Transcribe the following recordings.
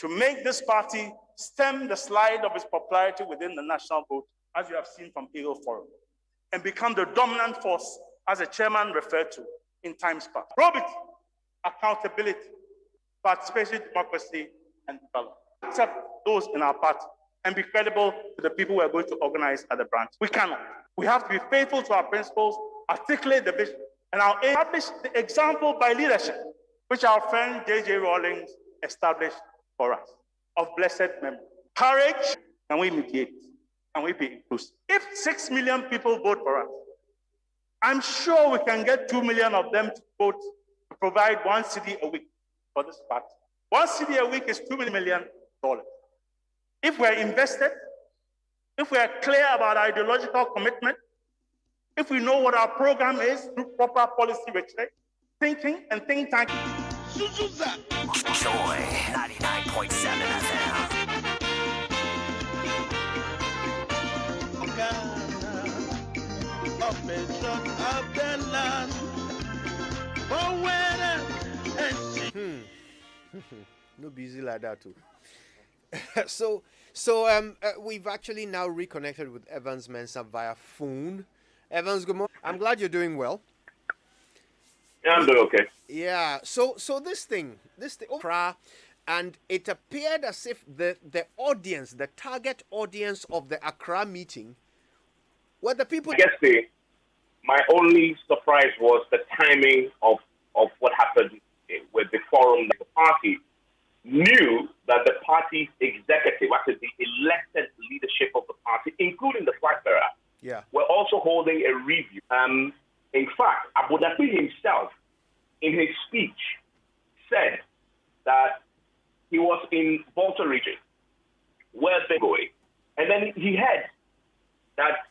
to make this party stem the slide of its popularity within the national vote, as you have seen from Eagle Forum, and become the dominant force, as the chairman referred to in times past. Probity, accountability, participation, democracy, and development. Accept those in our party and be credible to the people we are going to organize at the branch. We cannot. We have to be faithful to our principles, articulate the vision, and I'll establish the example by leadership, which our friend J.J. Rawlings established for us, of blessed memory. Courage, and we mediate, and we be inclusive. If 6 million people vote for us, I'm sure we can get 2 million of them to vote to provide 1 cedi a week for this party. 1 cedi a week is $2 million. If we're invested, if we're clear about our ideological commitment, if we know what our program is through proper policy research, thinking and think tanking. Joy 99.7 FM. No busy like that too. So we've actually now reconnected with Evans Mensah via phone. Evans, good morning. I'm glad you're doing well. Yeah, I'm doing okay. Yeah. So this thing, and it appeared as if the audience, the target audience of the Accra meeting, were the people. I guess my only surprise was the timing of what happened with the forum. The party knew that the party's executive, actually the elected leadership of the party, including the flag bearer, were also holding a review. In fact, Abu Dhabi himself, in his speech, said that he was in Volta region, where they're going, and then he had that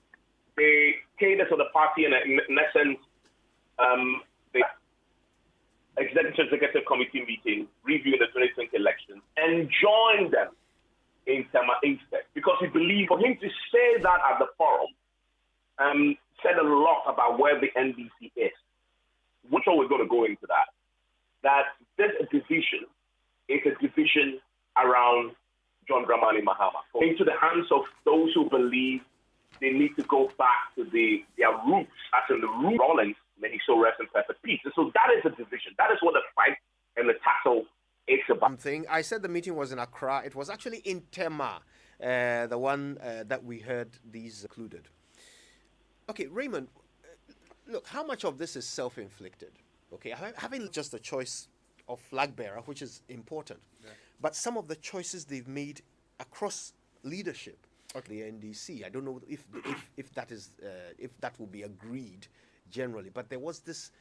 the cadres of the party, in essence, the executive committee meeting, reviewing the 2020 elections, and joined them in Tema instead, because he believed for him to say that at the forum said a lot about where the NDC is. Which one we're going to go into that this division is a division around John Dramani Mahama, into the hands of those who believe they need to go back to their roots, as in the root Rawlings, may he so rest in perfect peace. And so that is a division. That is what the fight and the tussle is about. I said the meeting was in Accra. It was actually in Tema, the one that we heard these included. Okay, Raymond, look, how much of this is self-inflicted? Okay, having just the choice of flag bearer, which is important, but some of the choices they've made across leadership, the NDC, I don't know if that is if that will be agreed generally, but there was this.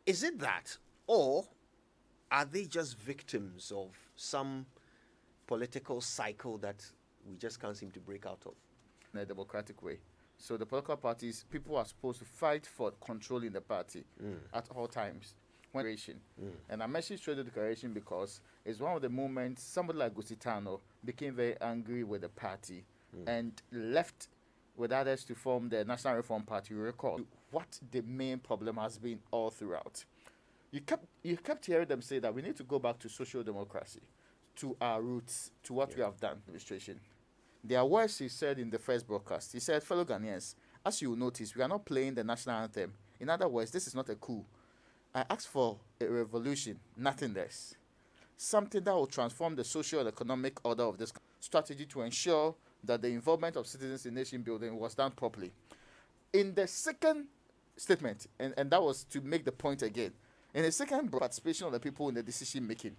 Is it that, or are they just victims of some political cycle that we just can't seem to break out of? In a democratic way. So the political parties, people are supposed to fight for controlling the party at all times. And I mentioned Trade Declaration because it's one of the moments somebody like Gusitano became very angry with the party and left with others to form the National Reform Party. You recall what the main problem has been all throughout. You kept hearing them say that we need to go back to social democracy, to our roots, to what we have done, administration. Their words he said in the first broadcast. He said, fellow Ghanaians, as you will notice, we are not playing the national anthem. In other words, this is not a coup. I asked for a revolution, nothing less. Something that will transform the social and economic order of this strategy to ensure that the involvement of citizens in nation building was done properly. In the second statement, and that was to make the point again, in the second participation of the people in the decision making,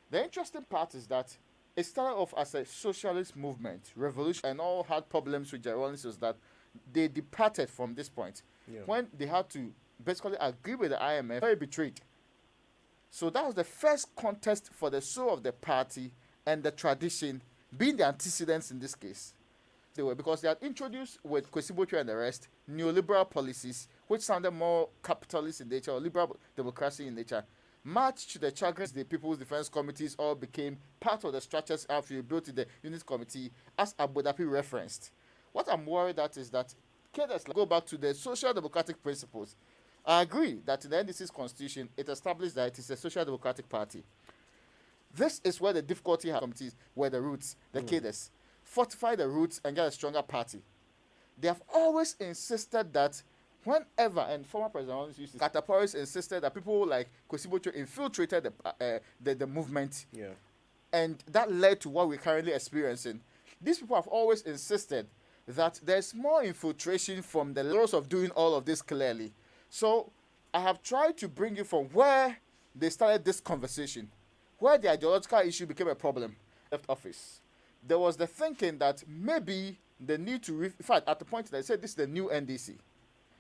the interesting part is that it started off as a socialist movement, revolution, and all had problems with Rawlings was that they departed from this point. When they had to basically agree with the IMF, very betrayed. So that was the first contest for the soul of the party and the tradition, being the antecedents in this case. They were because they had introduced with Kwesi Botwe and the rest neoliberal policies, which sounded more capitalist in nature or liberal democracy in nature. March to the chagrins, the People's Defense Committees all became part of the structures after you built in the Unit Committee, as Abu Dhabi referenced. What I'm worried at is that cadres go back to the social democratic principles. I agree that in the NDC's constitution, it established that it is a social democratic party. This is where the difficulty has committees, where the roots, the cadres, fortify the roots and get a stronger party. They have always insisted that whenever, and former President always used to, Kataporis insisted that people like Kwesi Botchwey infiltrated the movement, and that led to what we're currently experiencing. These people have always insisted that there's more infiltration from the laws of doing all of this clearly. So I have tried to bring you from where they started this conversation, where the ideological issue became a problem. Left office, there was the thinking that maybe the need to, in fact, at the point they said this is the new NDC.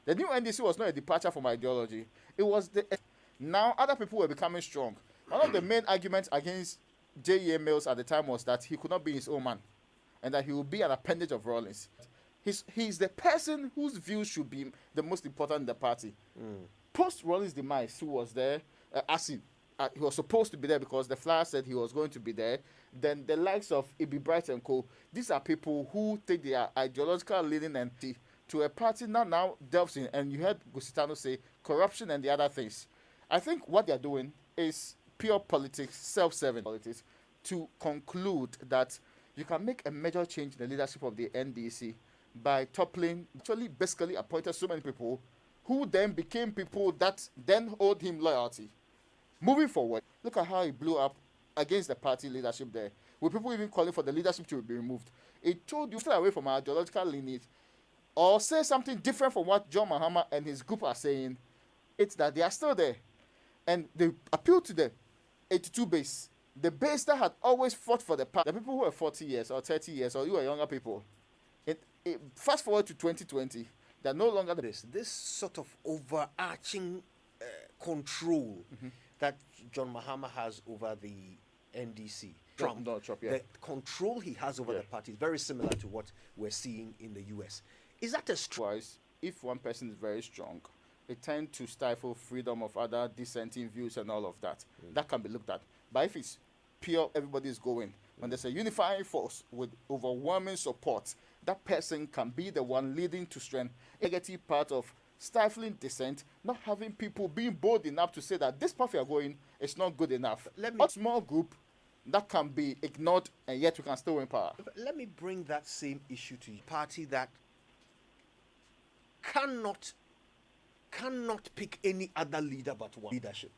The new NDC was not a departure from ideology. It was now other people were becoming strong. One of the main arguments against J.E.A. Mills at the time was that he could not be his own man, and that he would be an appendage of Rawlings. He's the person whose views should be the most important in the party. Post Rawlings' demise, who was there, he was supposed to be there because the flyer said he was going to be there. Then the likes of Ibi Bright and co. These are people who take their ideological leaning and to a party now delves in, and you heard Gusitano say corruption and the other things. I think what they're doing is pure politics, self-serving politics, to conclude that you can make a major change in the leadership of the NDC by toppling, actually basically appointed so many people who then became people that then owed him loyalty. Moving forward, look at how he blew up against the party leadership there, with people even calling for the leadership to be removed. It told you, stay away from our ideological lineage, or say something different from what John Mahama and his group are saying. It's that they are still there. And they appeal to the 82 base, the base that had always fought for the party, the people who were 40 years or 30 years, or you were younger people. Fast forward to 2020, they're no longer this sort of overarching control that John Mahama has over the NDC. Trump, the control he has over the party is very similar to what we're seeing in the US. Is that a Otherwise, if one person is very strong, it tends to stifle freedom of other dissenting views and all of that. That can be looked at. But if it's pure, everybody is going. When there's a unifying force with overwhelming support, that person can be the one leading to strength. A negative part of stifling dissent, not having people being bold enough to say that this path we are going is not good enough. A small group that can be ignored and yet we can still win power. Let me bring that same issue to a party that cannot pick any other leader but one leadership.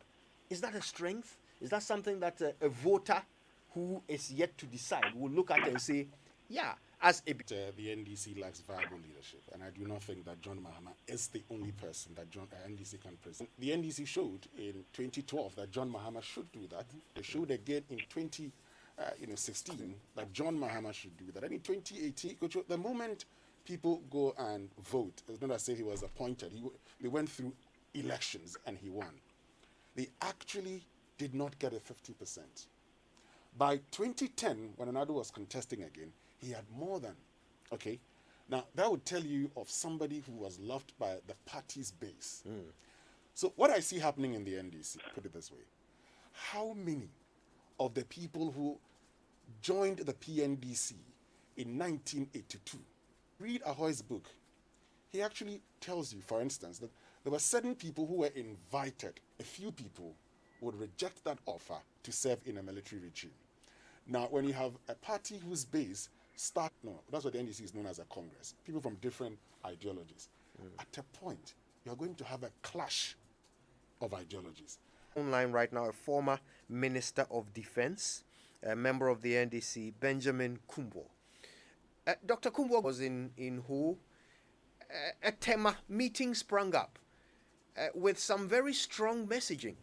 Is that a strength? Is that something that a voter who is yet to decide will look at and say, yeah, as a... the NDC lacks viable leadership, and I do not think that John Mahama is the only person that NDC can present. The NDC showed in 2012 that John Mahama should do that. They showed again in 2016 that John Mahama should do that. And in 2018, the moment people go and vote, it's not as if he was appointed. They went through elections and he won. They actually did not get a 50%. By 2010, when Anadu was contesting again, he had more than. Okay? Now, that would tell you of somebody who was loved by the party's base. So what I see happening in the NDC, put it this way, how many of the people who joined the PNDC in 1982, read Ahoy's book, he actually tells you, for instance, that there were certain people who were invited. A few people would reject that offer to serve in a military regime. Now, when you have a party whose base that's what the NDC is known as, a Congress. People from different ideologies. At a point, you're going to have a clash of ideologies. Online right now, a former Minister of Defense, a member of the NDC, Benjamin Kumbo. Dr. Kumbo was in Ho. A Tema meeting sprung up with some very strong messaging.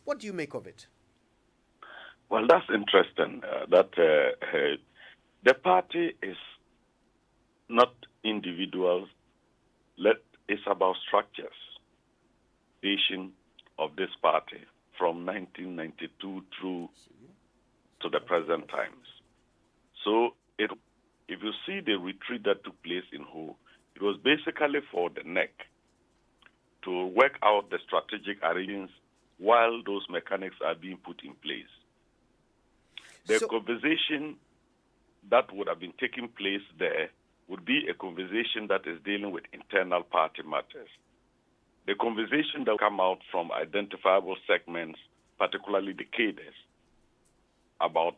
What do you make of it? Well, that's interesting. The party is not individuals. It's about structures. Vision of this party from 1992 through to the present times. So if you see the retreat that took place in Ho, it was basically for the NEC to work out the strategic arrangements while those mechanics are being put in place. The conversation that would have been taking place there would be a conversation that is dealing with internal party matters. The conversation that will come out from identifiable segments, particularly the cadres, about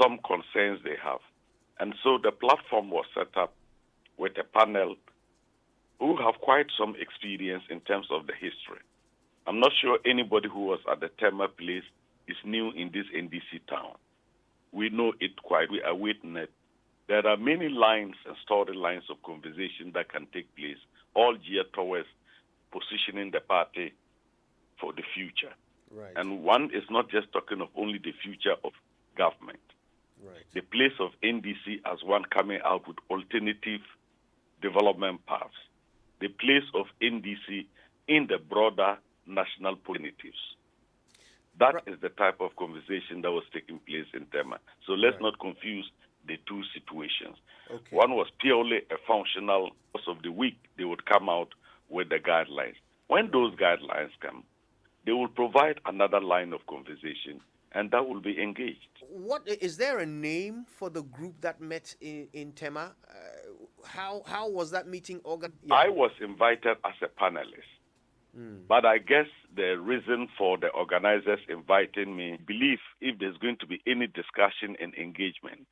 some concerns they have. And so the platform was set up with a panel who have quite some experience in terms of the history. I'm not sure anybody who was at the Tema place is new in this NDC town. We know it quite, we are witness. There are many lines and storylines of conversation that can take place, all geared towards positioning the party for the future. Right. And one is not just talking of only the future of government. Right. The place of NDC as one coming out with alternative development paths. The place of NDC in the broader national alternatives. That is the type of conversation that was taking place in Tema. So let's not confuse the two situations. Okay. One was purely a functional, course of the week, they would come out with the guidelines. When those guidelines come, they will provide another line of conversation, and that will be engaged. What is there a name for the group that met in Tema? How was that meeting organized? Yeah. I was invited as a panelist. But I guess the reason for the organizers inviting me, believe if there's going to be any discussion and engagement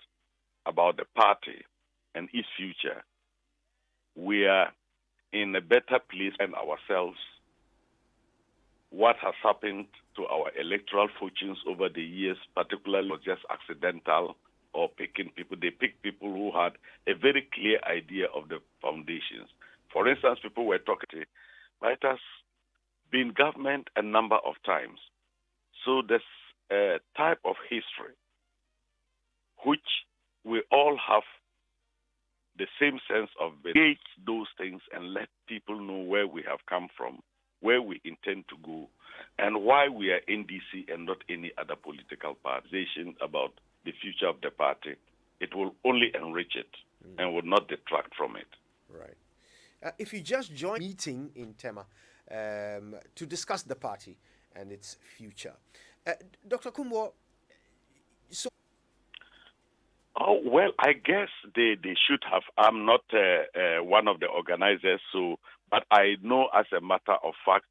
about the party and its future, we are in a better place than ourselves. What has happened to our electoral fortunes over the years, particularly, was just accidental or picking people. They picked people who had a very clear idea of the foundations. For instance, people were talking, but it has been government a number of times. So there's a type of history which we all have the same sense of engage those things and let people know where we have come from, where we intend to go, and why we are NDC and not any other political party. About the future of the party, it will only enrich it and will not detract from it. Right. If you just join meeting in Tema to discuss the party and its future, Dr. Kumbo. Oh, well, I guess they should have. I'm not one of the organizers, but I know as a matter of fact,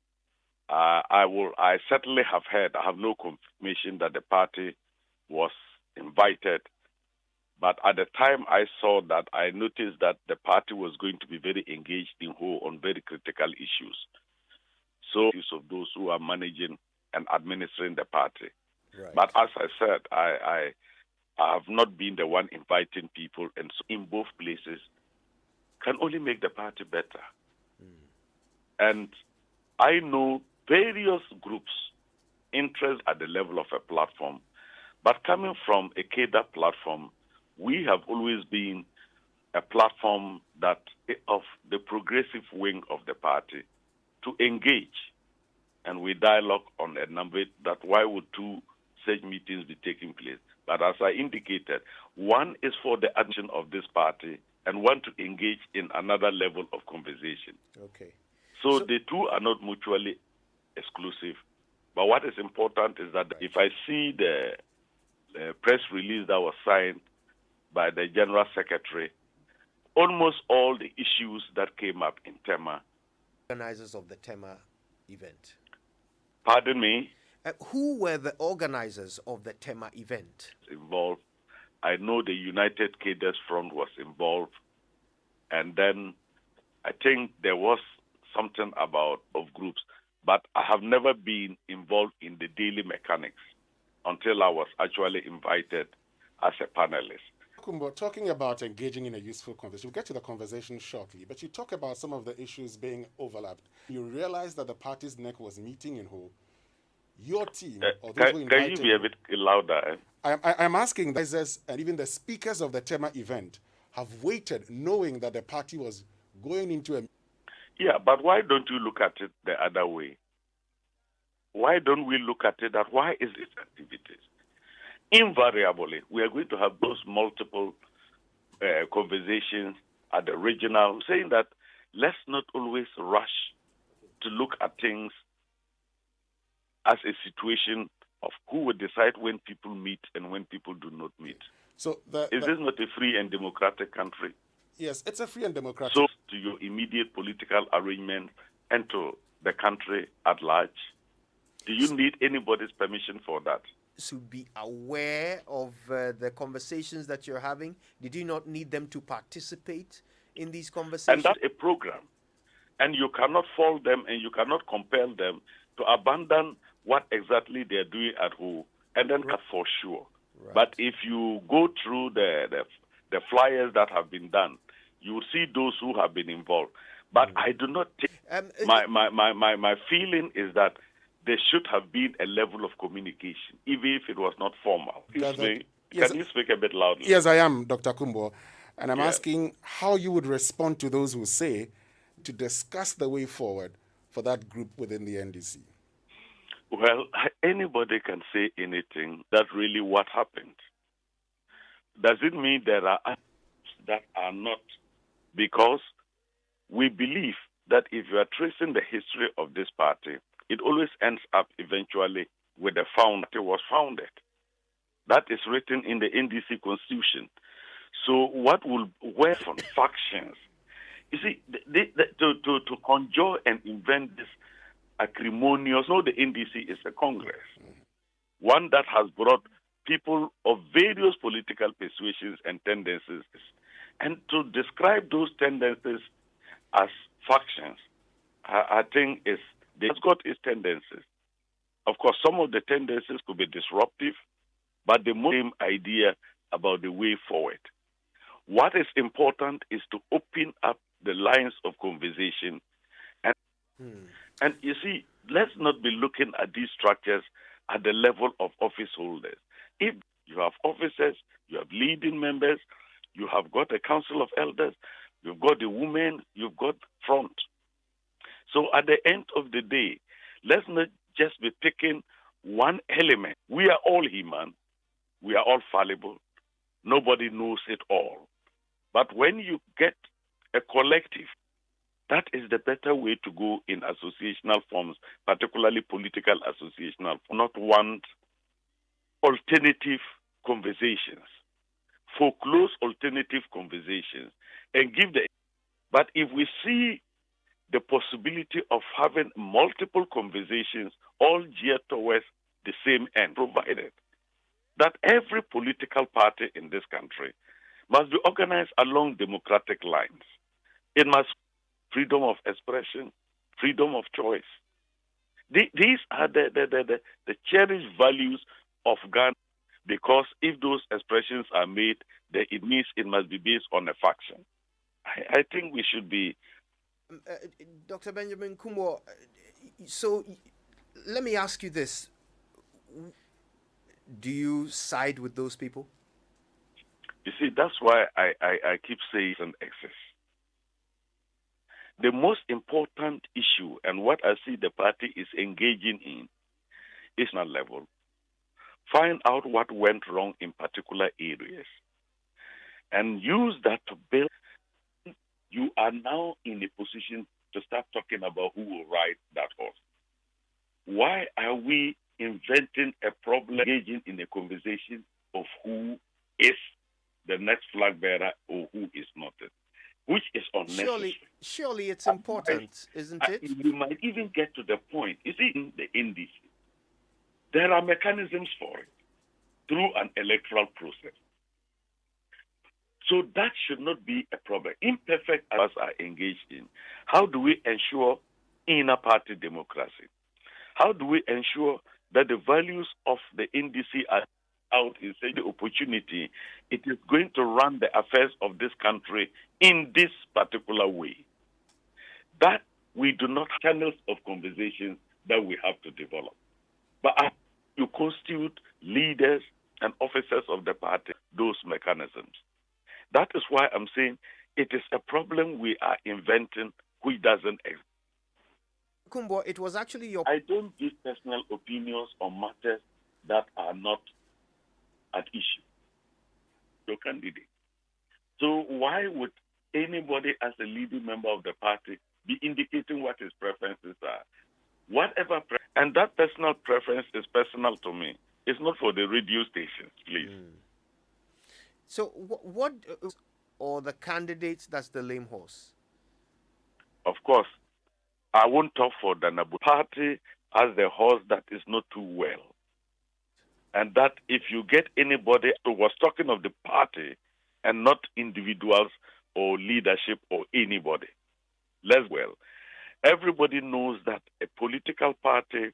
I certainly have heard, I have no confirmation that the party was invited. But at the time I saw that, I noticed that the party was going to be very engaged in whole on very critical issues. So, of those who are managing and administering the party. Right. But as I said, I have not been the one inviting people, and so in both places can only make the party better. And I know various groups interest at the level of a platform, but coming from a CADA platform, we have always been a platform that of the progressive wing of the party to engage, and we dialogue on a number that why would two such meetings be taking place. But as I indicated, one is for the action of this party and one to engage in another level of conversation. Okay. So the two are not mutually exclusive. But what is important is that if I see the press release that was signed by the General Secretary, almost all the issues that came up in Tema. Organizers of the Tema event. Pardon me? Who were the organizers of the Tema event? Involved. I know the United Cadres Front was involved. And then I think there was something about of groups. But I have never been involved in the daily mechanics until I was actually invited as a panelist. Kumbo, talking about engaging in a useful conversation, we'll get to the conversation shortly, but you talk about some of the issues being overlapped. You realize that the party's neck was meeting in who? Your team, or those who invited. Can you be a bit louder? I'm asking the advisors and even the speakers of the Tema event have waited knowing that the party was going into a... Yeah, but why don't you look at it the other way? Why don't we look at it that why is it activities? Invariably, we are going to have those multiple conversations at the regional, saying that let's not always rush to look at things as a situation of who will decide when people meet and when people do not meet. So is this not a free and democratic country? Yes, it's a free and democratic. So to your immediate political arrangement and to the country at large, do you need anybody's permission for that? should be aware of the conversations that you're having? Did you not need them to participate in these And conversations? that's a program. And you cannot fault them and you cannot compel them to abandon what exactly they're doing at home and then cut for sure. Right. But if you go through the flyers that have been done, you will see those who have been involved. But I do not think my feeling is that there should have been a level of communication, even if it was not formal. Gathered- Can you speak a bit loudly? Yes, I am, Dr. Kumbo. And I'm Yeah. asking how you would respond to those who say to discuss the way forward for that group within the NDC. Well, anybody can say anything. That's really what happened. Does it mean there are others that are not? Because we believe that if you are tracing the history of this party, it always ends up eventually with the founder was founded. That is written in the NDC constitution. So what will where from factions? You see, to conjure and invent this acrimonious, no, the NDC is a Congress, one that has brought people of various political persuasions and tendencies, and to describe those tendencies as factions, I think it's got its tendencies. Of course, some of the tendencies could be disruptive, but the same idea about the way forward. What is important is to open up the lines of conversation. And you see, let's not be looking at these structures at the level of office holders. If you have officers, you have leading members, you have got a council of elders, you've got the women, you've got front. So at the end of the day, let's not just be picking one element. We are all human. We are all fallible. Nobody knows it all. But when you get a collective, that is the better way to go in associational forms, particularly political associational, not want alternative conversations, foreclose alternative conversations, and give the. But if we see the possibility of having multiple conversations all geared towards the same end, provided that every political party in this country must be organized along democratic lines. It must freedom of expression, freedom of choice. These are the cherished values of Ghana, because if those expressions are made, then it means it must be based on a faction. I think we should be. Dr. Benjamin Kumbo, so let me ask you this. Do you side with those people? You see, that's why I keep saying it's an excess. The most important issue and what I see the party is engaging in is not level. Find out what went wrong in particular areas and use that to build. You are now in a position to start talking about who will ride that horse. Why are we inventing a problem, engaging in a conversation of who is the next flag bearer or who is not it, which is unnecessary. Surely it's important, isn't it? You might even get to the point, you see, in the NDC, there are mechanisms for it through an electoral process. So that should not be a problem. Imperfect as are engaged in. How do we ensure inner party democracy? How do we ensure that the values of the NDC are out in such the opportunity? It is going to run the affairs of this country in this particular way. That we do not have channels of conversation that we have to develop. But as you constitute leaders and officers of the party, those mechanisms. That is why I'm saying it is a problem we are inventing which doesn't exist. Kumbo, it was actually your... I don't give personal opinions on matters that are not at issue. Your candidate. So why would anybody as a leading member of the party be indicating what his preferences are? Whatever, and that personal preference is personal to me. It's not for the radio stations, please. So what or the candidates that's the lame horse? Of course, I won't talk for the Nabu party as the horse that is not too well. and that if you get anybody who was talking of the party and not individuals or leadership or anybody. Everybody knows that a political party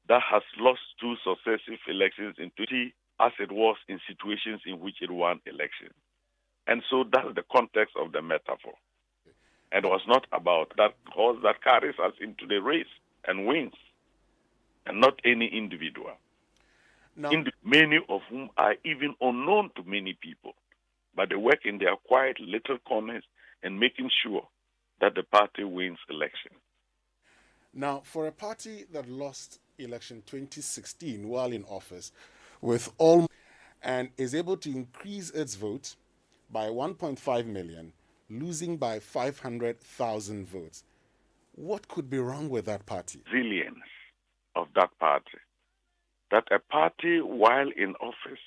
that has lost two successive elections in 20 as it was in situations in which it won elections. And so that's the context of the metaphor. And it was not about that horse that carries us into the race and wins, and not any individual. Now, Many of whom are even unknown to many people, but they work in their quiet little corners and making sure that the party wins election. now, for a party that lost election 2016 while in office with all and is able to increase its vote by 1.5 million, losing by 500,000 votes, what could be wrong with that party? Resilience of that party. That a party, while in office,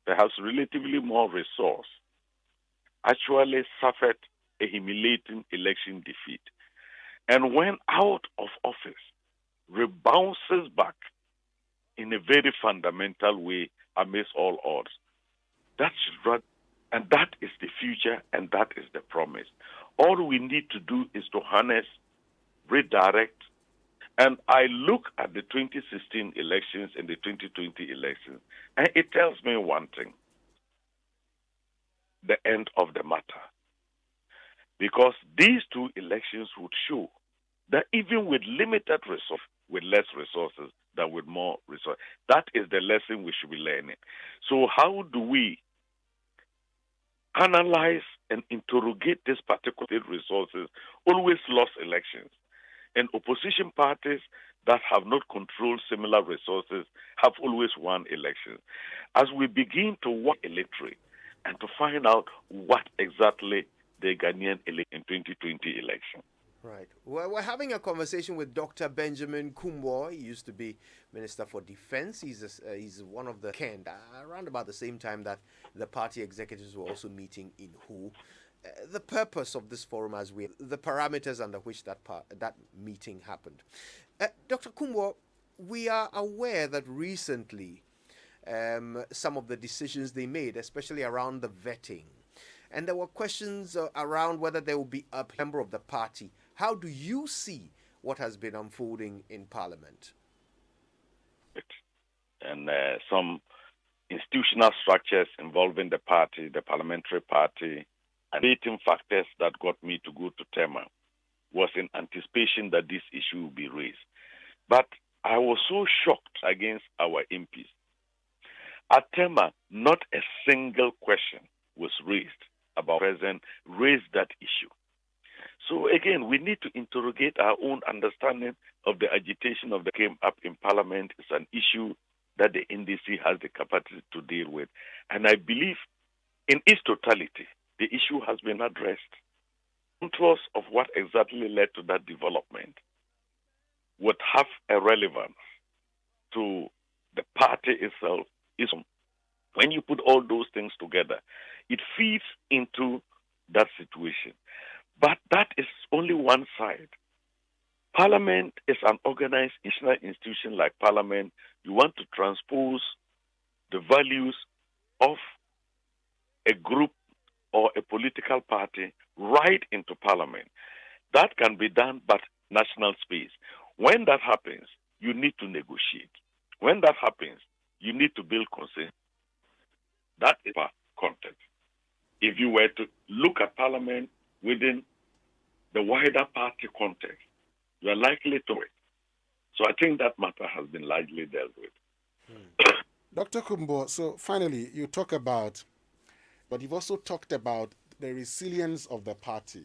that has relatively more resource, actually suffered a humiliating election defeat. And when out of office, rebounces back in a very fundamental way amidst all odds. That's right, and that is the future, and that is the promise. All we need to do is to harness, redirect, and I look at the 2016 elections and the 2020 elections, and it tells me one thing: the end of the matter. Because these two elections would show that even with limited resources, with less resources than with more resources, that is the lesson we should be learning. So how do we analyze and interrogate these particular resources? Always lost elections. And opposition parties that have not controlled similar resources have always won elections. As we begin to work electorate and to find out what exactly the Ghanaian in 2020 election. Right. Well, we're having a conversation with Dr. Benjamin Kumbo. He used to be Minister for Defense. He's one of the Kent, around about the same time that the party executives were also meeting in Who. The purpose of this forum, the parameters under which that meeting happened. Dr. Kumbo, we are aware that recently some of the decisions they made, especially around the vetting, and there were questions around whether there will be a member of the party. How do you see what has been unfolding in Parliament? And some institutional structures involving the party, the parliamentary party, and 18 factors that got me to go to Tema was in anticipation that this issue would be raised. But I was so shocked against our MPs. At Tema, not a single question was raised about President, raised that issue. So again, we need to interrogate our own understanding of the agitation of the came up in Parliament. It's an issue that the NDC has the capacity to deal with. And I believe in its totality, the issue has been addressed. Contours of what exactly led to that development would have a relevance to the party itself. When you put all those things together, it feeds into that situation. But that is only one side. Parliament is an organized national institution like Parliament. You want to transpose the values of a group or a political party right into Parliament. That can be done, but national space. When that happens, you need to negotiate. When that happens, you need to build consensus. That is our context. If you were to look at Parliament within the wider party context, you are likely to it. So I think that matter has been largely dealt with. Dr. Kumbo, so finally, you talk about, but you've also talked about the resilience of the party.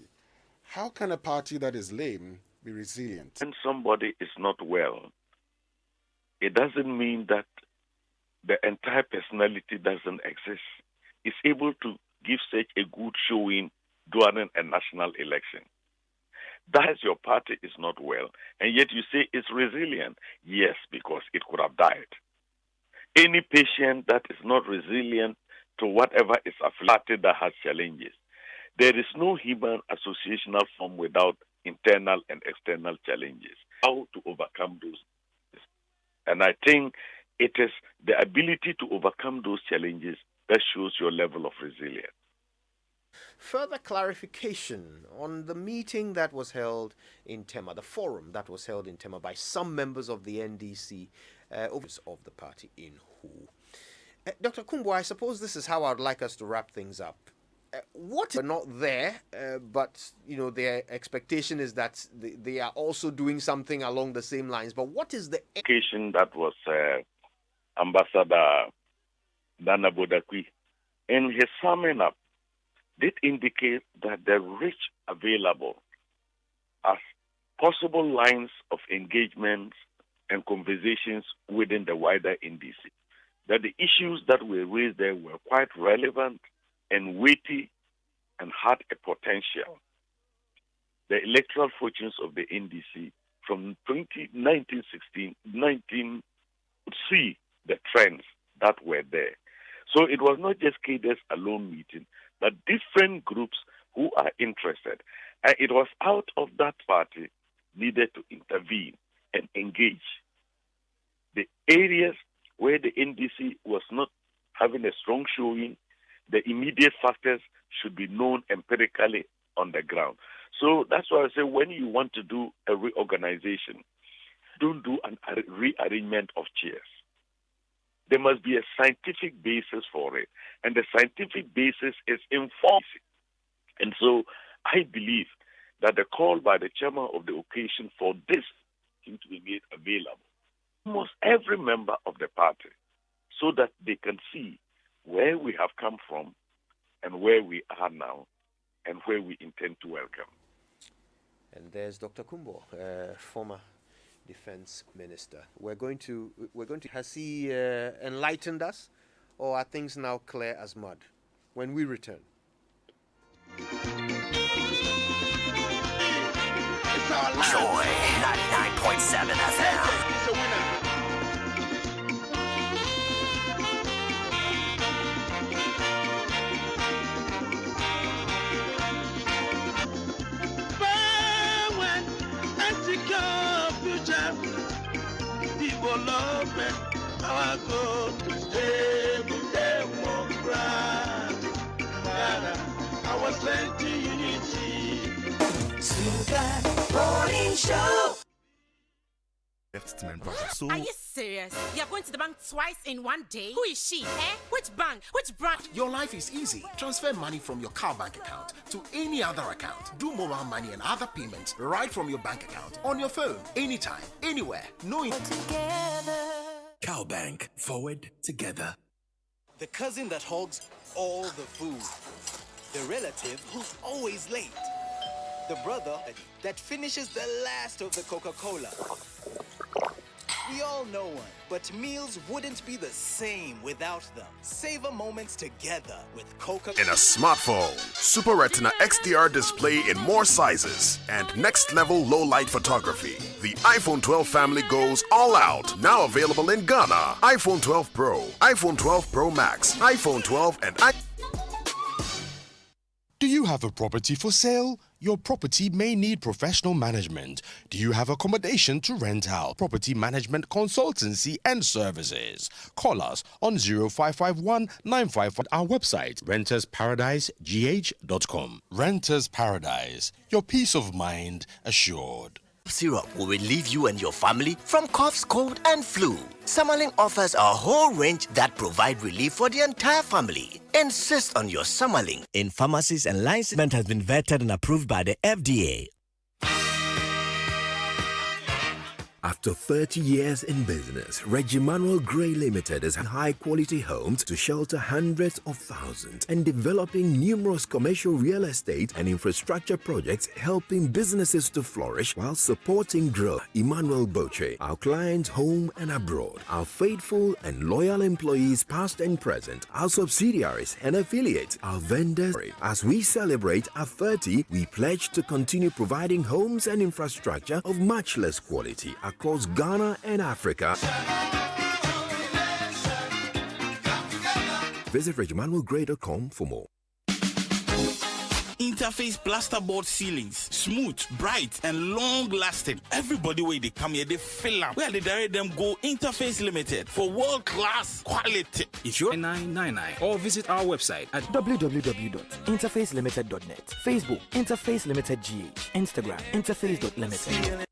How can a party that is lame be resilient? When somebody is not well, it doesn't mean that the entire personality doesn't exist. It's able to give such a good showing during a national election. That is, your party is not well, and yet you say it's resilient. Yes, because it could have died. Any patient that is not resilient to whatever is afflicted that has challenges, there is no human associational form without internal and external challenges. How to overcome those? And I think it is the ability to overcome those challenges that shows your level of resilience. Further clarification on the meeting that was held in Tema, the forum that was held in Tema by some members of the NDC, office of the party in Who. Dr. Kumbo, I suppose this is how I'd like us to wrap things up. What are not there, but their expectation is that they are also doing something along the same lines. But what is the education that was Ambassador Nana Bodakwi, in his summing up, did indicate that the reach available as possible lines of engagement and conversations within the wider NDC, that the issues that were raised there were quite relevant and weighty and had a potential. The electoral fortunes of the NDC from 1916 see the trends that were there. So it was not just cadres alone meeting, but different groups who are interested. And it was out of that party needed to intervene and engage. The areas where the NDC was not having a strong showing, the immediate factors should be known empirically on the ground. So that's why I say when you want to do a reorganization, don't do a rearrangement of chairs. There must be a scientific basis for it, and the scientific basis is informed. And so I believe that the call by the chairman of the occasion for this thing to be made available, almost every member of the party, so that they can see where we have come from and where we are now and where we intend to welcome. And there's Dr. Kumbo, former Defense Minister. We're going to. Has he enlightened us, or are things now clear as mud? When we return. Joy 99.7 FM. People love me, I go to stay with them on ground. I was sent to unity. Super Morning Show. So are you serious? You're going to the bank twice in one day? Who is she? Which bank? Which branch? Your life is easy. Transfer money from your car bank account to any other account. Do mobile money and other payments right from your bank account on your phone, anytime, anywhere. Cowbank, forward together. The cousin that hogs all the food. The relative who's always late. The brother that finishes the last of the Coca-Cola. We all know one, but meals wouldn't be the same without them. Savor moments together with Coca-Cola. In a smartphone, Super Retina XDR display in more sizes, and next-level low-light photography. The iPhone 12 family goes all out. Now available in Ghana. iPhone 12 Pro, iPhone 12 Pro Max, iPhone 12, and Do you have a property for sale? Your property may need professional management. Do you have accommodation to rent out? Property management consultancy and services. Call us on 0551 955. Our website, rentersparadisegh.com. Renters Paradise. Your peace of mind assured. Syrup will relieve you and your family from coughs, cold, and flu. Summerlin offers a whole range that provide relief for the entire family. Insist on your Summerlin in pharmacies, and licensement has been vetted and approved by the FDA. After 30 years in business, Reggie Manuel Gray Limited is high-quality homes to shelter hundreds of thousands and developing numerous commercial real estate and infrastructure projects, helping businesses to flourish while supporting growth. Emmanuel Boche, our clients home and abroad, our faithful and loyal employees past and present, our subsidiaries and affiliates, our vendors. As we celebrate our 30, we pledge to continue providing homes and infrastructure of matchless quality across Ghana and Africa. Visit ReggieManuelGray.com for more. interface plasterboard ceilings. Smooth, bright, and long-lasting. Everybody where they come here, they fill up. Where they direct them go Interface Limited for world-class quality. If you're 999 or visit our website at www.interfacelimited.net. Facebook, Interface Limited GH. Instagram, interface.limited.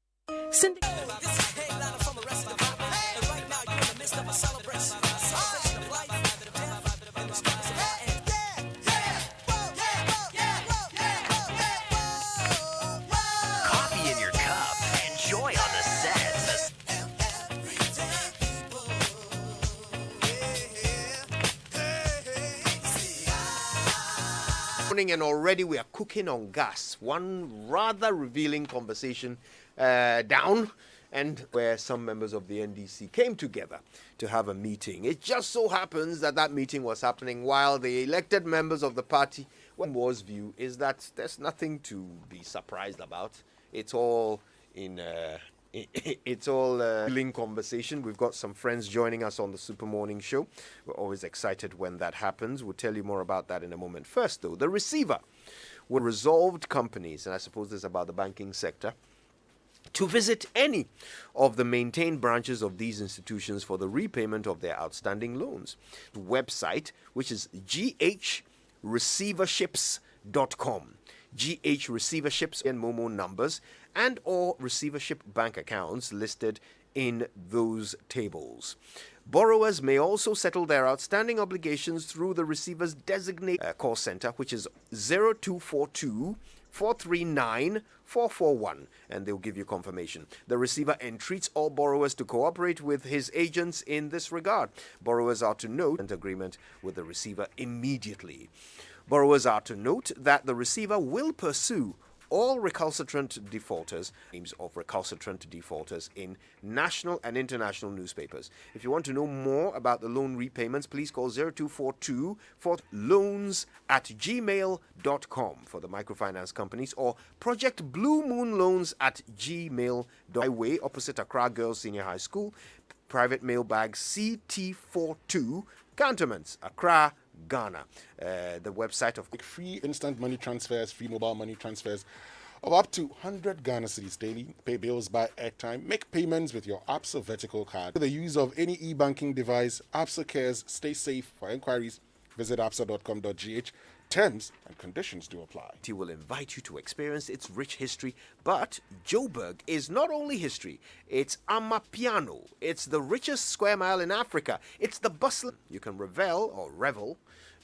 Coffee in your cup. Enjoy on the set. Morning, and already we are cooking on gas. One rather revealing conversation down, and where some members of the NDC came together to have a meeting. It just so happens that that meeting was happening while the elected members of the party, War's view is that there's nothing to be surprised about. It's all in link conversation. We've got some friends joining us on the Super Morning Show. We're always excited when that happens. We'll tell you more about that in a moment. First, though, the receiver will resolved companies, and I suppose this is about the banking sector, to visit any of the maintained branches of these institutions for the repayment of their outstanding loans. The website, which is ghreceiverships.com. GH receiverships and Momo numbers and or receivership bank accounts listed in those tables. Borrowers may also settle their outstanding obligations through the receiver's designated call center, which is 0242 439 441, and they'll give you confirmation. The receiver entreats all borrowers to cooperate with his agents in this regard. Borrowers are to note an agreement with the receiver immediately. Borrowers are to note that the receiver will pursue all recalcitrant defaulters, names of recalcitrant defaulters in national and international newspapers. If you want to know more about the loan repayments, please call 0242 for loans@gmail.com for the microfinance companies, or Project Blue Moon Loans at gmail.com, opposite Accra Girls Senior High School, private mailbag CT42, Cantonments, Accra, Ghana. The website of free instant money transfers, free mobile money transfers of up to 100 Ghana cedis daily. Pay bills by airtime. Make payments with your Absa Vertical card. With the use of any e-banking device, Absa cares. Stay safe. For inquiries, visit absa.com.gh. Terms and conditions do apply. It will invite you to experience its rich history, but Joburg is not only history, it's Amapiano. It's the richest square mile in Africa. It's the bustling. You can revel,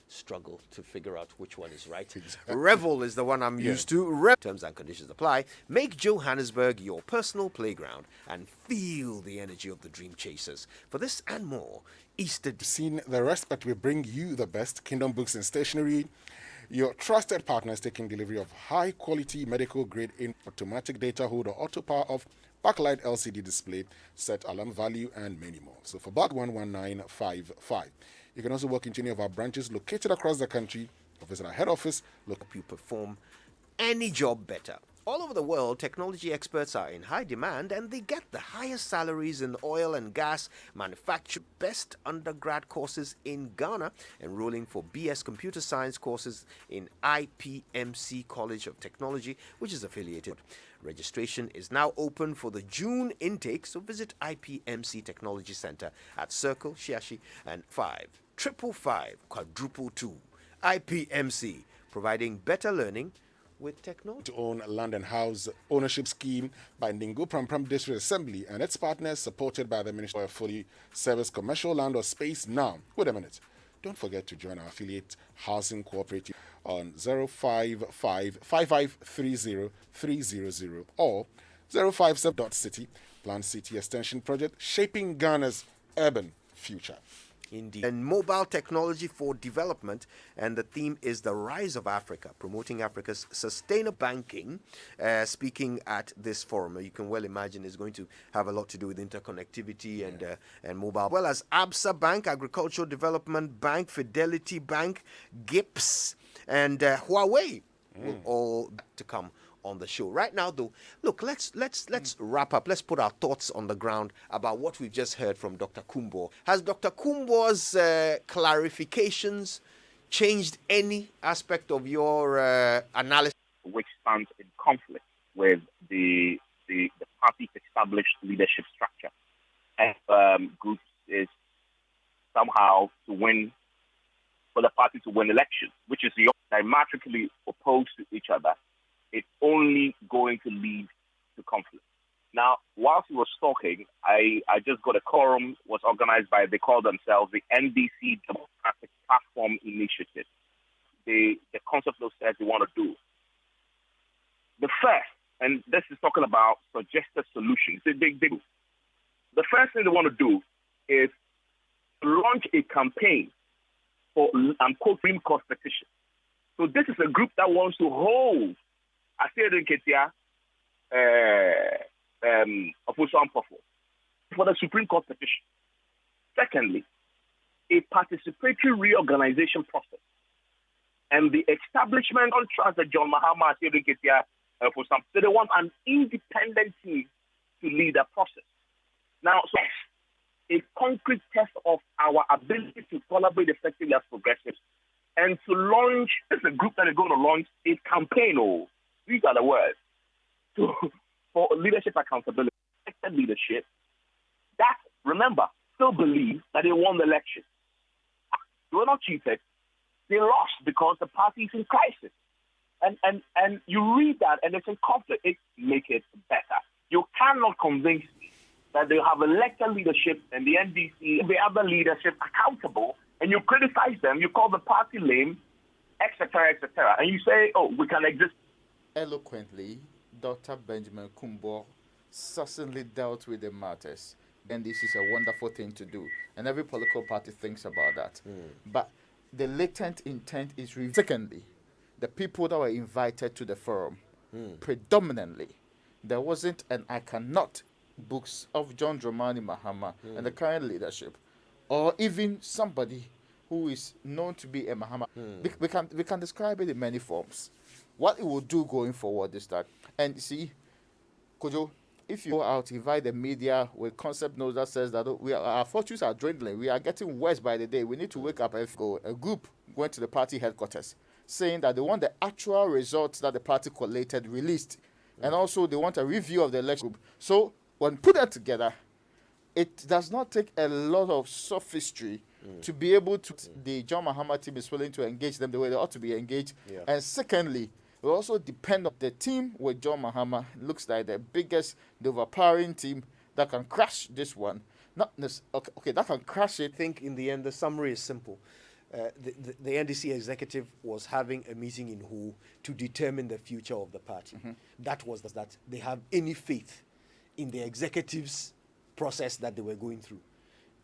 struggle to figure out which one is right. Exactly. Revel is the one I'm used to. Terms and conditions apply. Make Johannesburg your personal playground and feel the energy of the dream chasers. For this and more, Easter. Seen the rest, but we bring you the best. Kingdom Books and Stationery. Your trusted partner is taking delivery of high-quality medical-grade in automatic data holder, auto power off, backlight LCD display, set alarm value, and many more. So for about 11955. You can also walk into any of our branches located across the country or visit our head office. Look, you perform any job better. All over the world, technology experts are in high demand, and they get the highest salaries in oil and gas, manufacture, best undergrad courses in Ghana, enrolling for BS Computer Science courses in IPMC College of Technology, which is affiliated. Registration is now open for the June intake, so visit IPMC Technology Center at Circle, Shiashi, and 55552. IPMC, providing better learning with technology. To own land and house ownership scheme by Ningo Prampram District Assembly and its partners, supported by the Ministry of Fully Serviced Commercial Land or Space Now. Wait a minute. Don't forget to join our affiliate Housing Cooperative on 0555530 or 057.city Plan City Extension Project, shaping Ghana's urban future. Indeed. And mobile technology for development, and the theme is the rise of Africa, promoting Africa's sustainable banking. Speaking at this forum, you can well imagine it's going to have a lot to do with interconnectivity and mobile, as well as Absa Bank, Agricultural Development Bank, Fidelity Bank, GIPS, and Huawei, will all to come on the show. Right now, though, look, let's wrap up. Let's put our thoughts on the ground about what we've just heard from Dr. Kumbo. Has Dr. Kumbo's clarifications changed any aspect of your analysis? Which stands in conflict with the party's established leadership structure. And groups is somehow to win, for the party to win elections, which is diametrically opposed to each other. It's only going to lead to conflict. Now, whilst he was talking, I just got a quorum, was organized by, they call themselves the NDC Democratic Platform Initiative. The concept of says they want to do. The first, and this is talking about suggested solutions. The first thing they want to do is launch a campaign for, Supreme Court petition. So this is a group that wants to hold, I say it in Ketia, for the Supreme Court petition. Secondly, a participatory reorganization process and the establishment on trust that John Mahama said in Ketia for some. So they want an independent team to lead the process. Now, so a concrete test of our ability to collaborate effectively as progressives and to launch, this is a group that is going to launch a campaign, these are the words, for leadership accountability, leadership, that, remember, still believe that they won the election. They were not cheated. They lost because the party is in crisis. And you read that and it's in conflict. It make it better. You cannot convince me that they have elected leadership and the NDC, the other leadership accountable, and you criticize them, you call the party lame, etc., and you say, we can exist. Eloquently, Dr. Benjamin Kumbo certainly dealt with the matters. And this is a wonderful thing to do. And every political party thinks about that. But the latent intent is secondly, the people that were invited to the forum, predominantly, there wasn't an I cannot books of John Dramani Mahama and the current leadership, or even somebody who is known to be a Mahama. We can describe it in many forms. What it will do going forward is that, and see, Kojo, if you go out, invite the media with concept notes that says that our fortunes are dwindling, we are getting worse by the day, we need to wake up and go. A group went to the party headquarters saying that they want the actual results that the party collated released, and also they want a review of the election group. So when put that together, it does not take a lot of sophistry to be able to. The John Mahama team is willing to engage them the way they ought to be engaged. And secondly, it also depends on the team with John Mahama. Looks like the biggest, the overpowering team that can crash this one. Not okay, that can crash it. I think in the end, the summary is simple. The NDC executive was having a meeting in Who to determine the future of the party. That was that they have any faith in the executive's process that they were going through.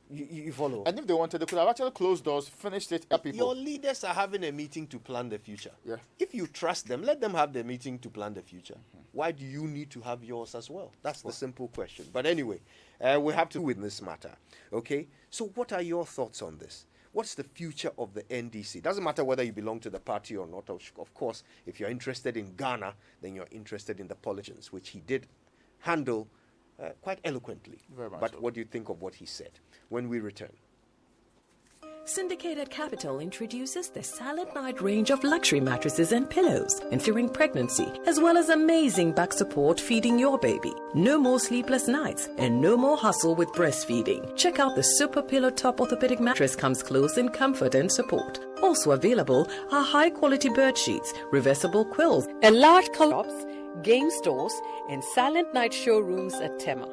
You follow? And if they wanted, they could have actually closed doors, finished it. Your leaders are having a meeting to plan the future. Yeah. If you trust them, let them have the meeting to plan the future. Why do you need to have yours as well? That's the simple question. But anyway, we have to win this matter. Okay? So what are your thoughts on this? What's the future of the NDC? Doesn't matter whether you belong to the party or not. Of course, if you're interested in Ghana, then you're interested in the politicians, which he did handle quite eloquently. Very much but so. what do you think of what he said? When we return. Syndicated Capital introduces the Silent Night range of luxury mattresses and pillows, ensuring pregnancy, as well as amazing back support feeding your baby. No more sleepless nights and no more hustle with breastfeeding. Check out the Super Pillow Top Orthopedic Mattress comes close in comfort and support. Also available are high-quality bird sheets, reversible quills, and large shops, game stores, and Silent Night showrooms at Tema.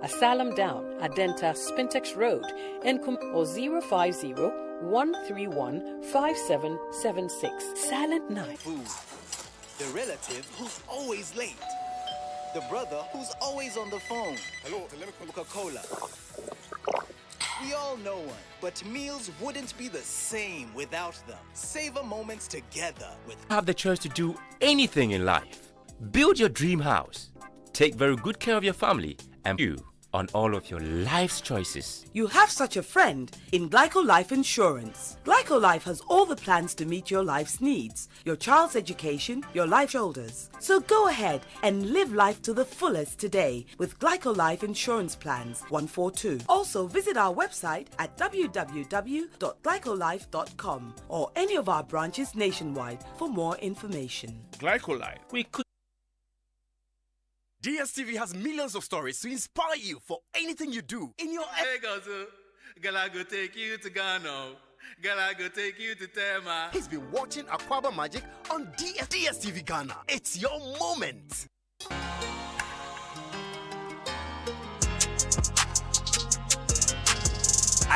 Asylum Down, Adenta, Spintex Road, and or 050-131-5776. Silent Night. Food. The relative who's always late. The brother who's always on the phone. Hello, Coca-Cola. We all know one, but meals wouldn't be the same without them. Savor moments together with. Have the choice to do anything in life. Build your dream house. Take very good care of your family and you. on all of your life's choices. You have such a friend in Glyco Life Insurance. Glyco Life has all the plans to meet your life's needs, your child's education, your life shoulders. So go ahead and live life to the fullest today with Glyco Life Insurance Plans 142. Also visit our website at www.glycolife.com or any of our branches nationwide for more information. Glycolife. We could. DSTV has millions of stories to inspire you for anything you do in your Girl, I go take you to Ghana. Girl, I go take you to Tema. He's been watching Aquaba Magic on DSTV Ghana. It's your moment.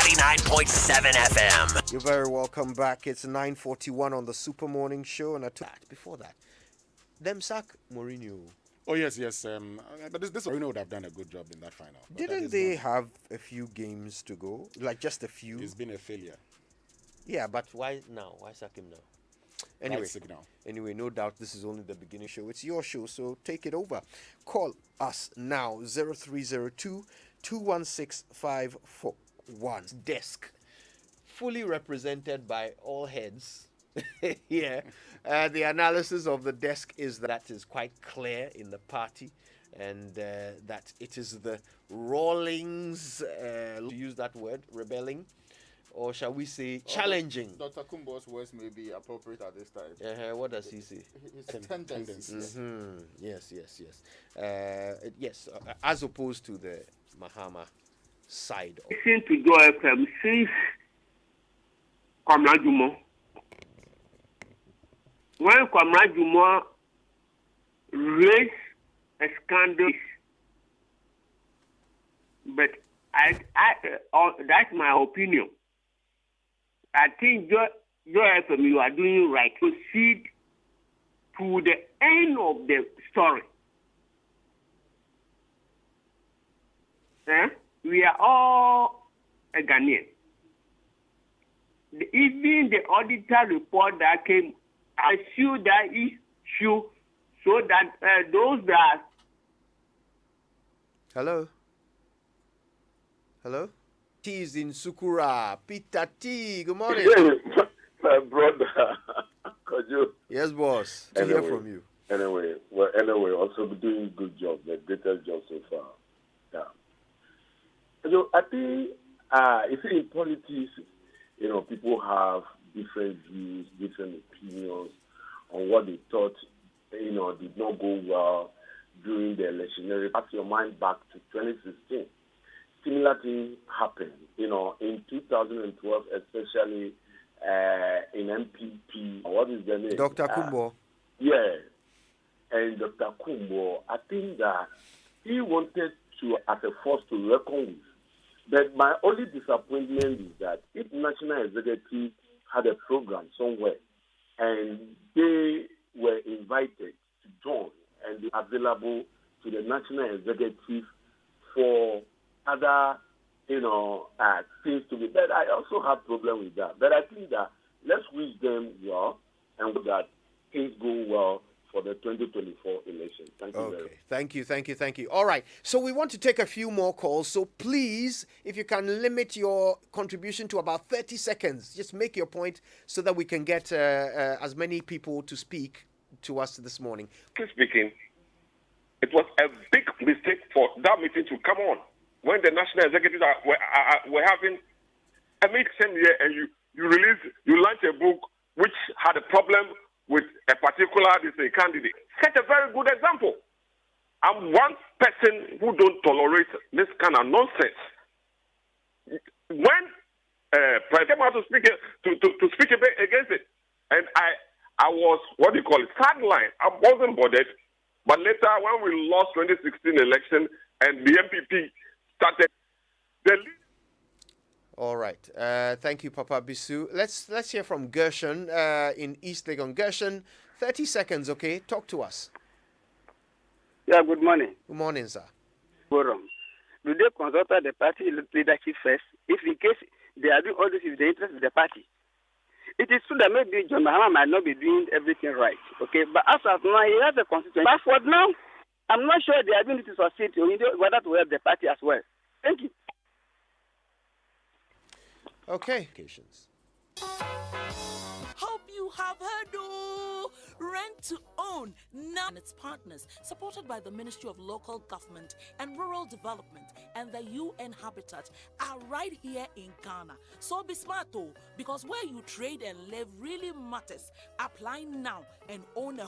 89.7 FM. You're very welcome back. It's 9:41 on the Super Morning Show, and before that, them sack Mourinho. Oh yes. But this Mourinho would have done a good job in that final. Didn't they have a few games to go? Like just a few? It's been a failure. Yeah, but why now? Why sack him now? Anyway, no doubt this is only the beginning show. It's your show, so take it over. Call us now, 0302-216-541. Desk, fully represented by all heads. Yeah, the analysis of the desk is that is quite clear in the party, and that it is the Rawlings, to use that word, rebelling, or shall we say challenging. Dr. Kumbo's words may be appropriate at this time. What does he say? His tendencies. Yes. Yes, as opposed to the Mahama side. Listen to Joe FM since Comrade Jumo. When Comrade Jumo raised a scandal, but that's my opinion. I think Joe FM, you are doing right. Proceed to the end of the story. We are all a Ghanaian. Even the auditor report that came, I issue that issue so that those that... Hello? T is in Sukura. Peter T, good morning. My brother, could you? Yes, boss. To hear from you. Anyway, also doing a good job, the greatest job so far. Yeah. So I think, you see, in politics, people have different views, different opinions on what they thought, did not go well during the electionary. Pass your mind back to 2016. Similar thing happened, in 2012, especially in MPP. What is the name? Dr. Kumbo. Yeah. And Dr. Kumbo, I think that he wanted to, as a force to reckon with. But my only disappointment is that if National Executive had a program somewhere and they were invited to join and be available to the National Executive for other, things to be. But I also have problem with that. But I think that let's wish them well and that things go well for the 2024 election. Thank you very much. Thank you. All right. So we want to take a few more calls. So please, if you can limit your contribution to about 30 seconds, just make your point so that we can get as many people to speak to us this morning. Speaking, it was a big mistake for that meeting to come on when the national executives were having a meeting same year, and you launch a book which had a problem with a particular candidate. Set a very good example. I'm one person who don't tolerate this kind of nonsense. When President came out to speak against it, and I was sidelined. I wasn't bothered. But later, when we lost 2016 election and the MPP started, All right. Thank you, Papa Bisu. Let's hear from Gershon in East Legon. Gershon, 30 seconds, okay? Talk to us. Yeah, good morning. Good morning, sir. Forum. Do they consult the party leadership first? If in case they are doing all this in the interest of the party. It is true that maybe John Mahama might not be doing everything right, okay? But as of now, he has a constituency. Backward now, I'm not sure they are going to succeed whether to help the party as well. Thank you. Okay. Hope you have heard. Rent to Own now and its partners, supported by the Ministry of Local Government and Rural Development and the UN Habitat, are right here in Ghana. So be smart, because where you trade and live really matters. Apply now and own a